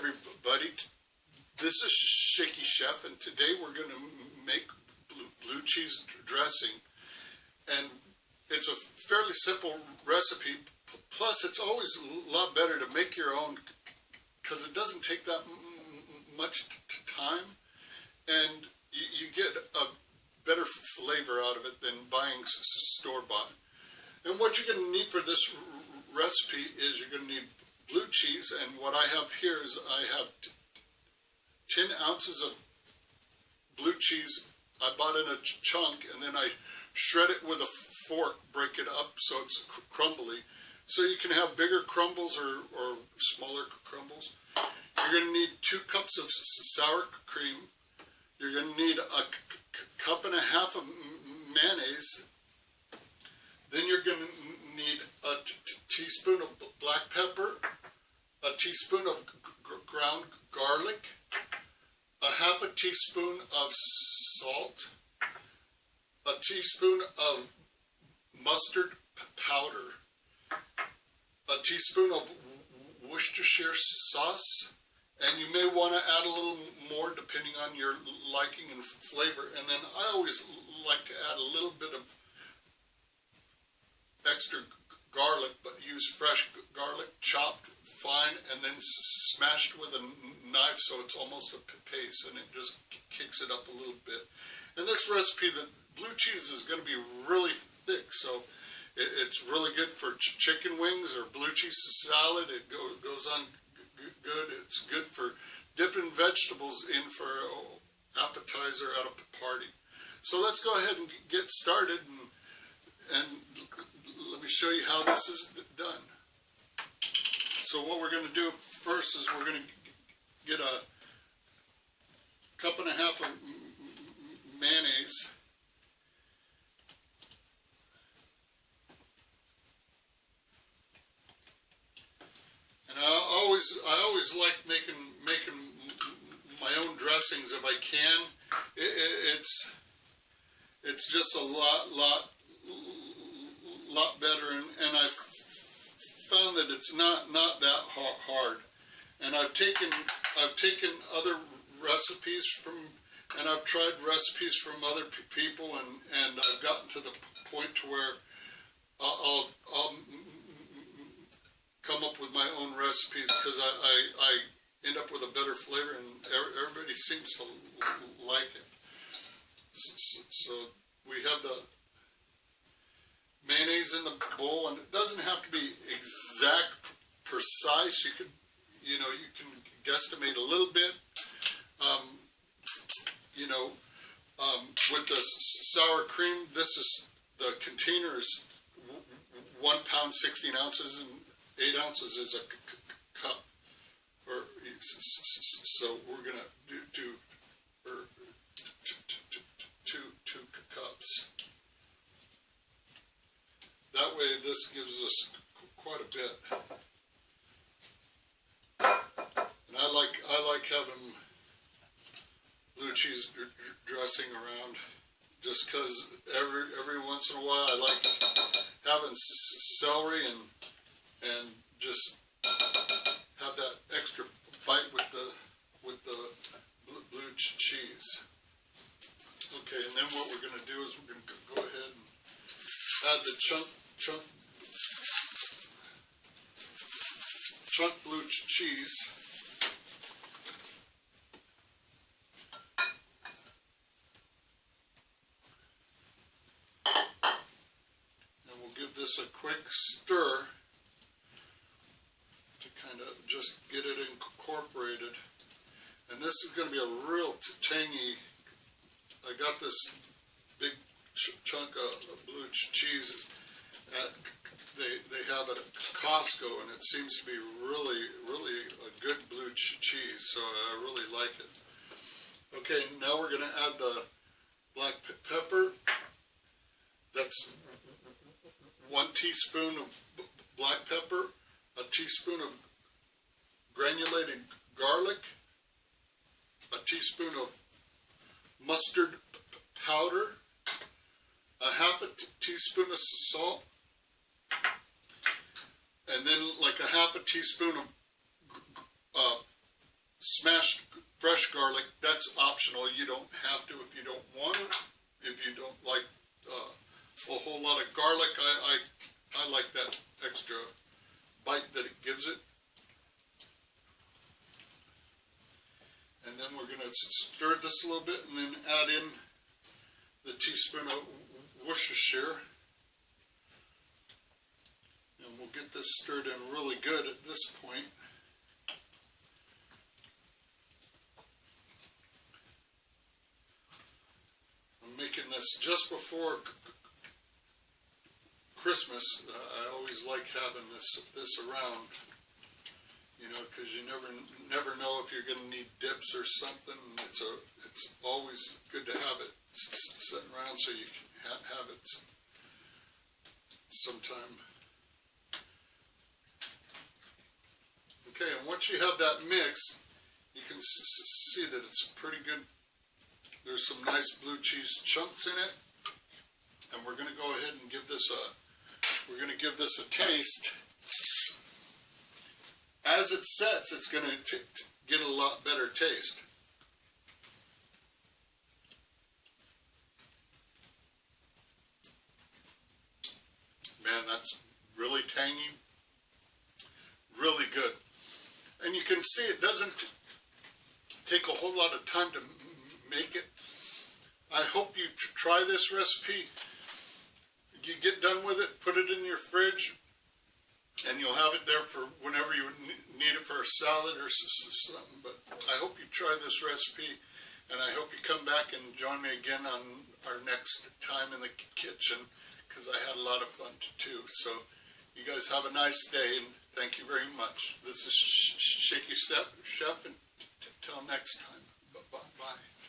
everybody. This is Shaky Chef, and today we're going to make blue cheese dressing. And it's a fairly simple recipe. Plus, it's always a lot better to make your own because it doesn't take that much time, and you get a better flavor out of it than buying store-bought. And what you're going to need for this recipe is you're going to need blue cheese, and what I have here is I have 10 ounces of blue cheese. I bought in a chunk, and then I shred it with a fork, break it up so it's crumbly. So you can have bigger crumbles or smaller crumbles. You're going to need 2 cups of sour cream. You're going to need a cup and a half of mayonnaise. Then you're going to need a teaspoon of black pepper, a teaspoon of ground garlic, a half a teaspoon of salt, a teaspoon of mustard powder, a teaspoon of Worcestershire sauce, and you may want to add a little more depending on your liking and flavor. And then I always like to add a little bit of extra garlic, but use fresh garlic, chopped fine, and then smashed with a knife so it's almost a paste, and it just kicks it up a little bit. And this recipe, the blue cheese is going to be really thick, so it's really good for chicken wings or blue cheese salad. It goes on good. It's good for dipping vegetables in for an appetizer at a party. So let's go ahead and get started, and let me show you how this is done. So what we're going to do first is we're going to get a cup and a half of mayonnaise. And I always like making my own dressings if I can. It's just a lot better, and I've found that it's not that hard. And I've taken other recipes from, and I've tried recipes from other people, and I've gotten to the point to where I'll come up with my own recipes because I end up with a better flavor, and everybody seems to like it. So we have the mayonnaise in the bowl, and it doesn't have to be exact precise. You can guesstimate a little bit. With the sour cream, the container is 1 pound 16 ounces, and 8 ounces is a cup. So we're gonna do two cups. That way, this gives us quite a bit. And I like having blue cheese dressing around, just because every once in a while I like having celery and just have that extra bite with the blue cheese. Okay, and then what we're going to do is we're going to go ahead and add the chunk blue cheese. And we'll give this a quick stir to kind of just get it incorporated. And this is going to be a real tangy. I got this big chunk of blue cheese they have it at Costco, and it seems to be really a good blue cheese, so I really like it. Okay, now we're going to add the black pepper. That's 1 teaspoon of black pepper, a teaspoon of granulated garlic, a teaspoon of mustard powder, a half a teaspoon of salt, and then like a half a teaspoon of smashed fresh garlic. That's optional. You don't have to if you don't want it. If you don't like a whole lot of garlic, I like that extra bite that it gives it. And then we're going to stir this a little bit and then add in the teaspoon of Worcestershire. And we'll get this stirred in really good at this point. I'm making this just before Christmas. I always like having this around. You know, because you never know if you're going to need dips or something. It's always good to have it sitting around so you can have it sometime. Okay, and once you have that mix, you can see that it's pretty good. There's some nice blue cheese chunks in it, and we're going to go ahead and give this a taste. As it sets, it's going to get a lot better taste. Man, that's really tangy, really good. And you can see it doesn't take a whole lot of time to make it. I hope you try this recipe. You get done with it, put it in your fridge, and you'll have it there for whenever you need it for a salad or something. But I hope you try this recipe, and I hope you come back and join me again on our next time in the kitchen, because I had a lot of fun too. So you guys have a nice day, and thank you very much. This is Shaky Chef, and till next time. Bye-bye.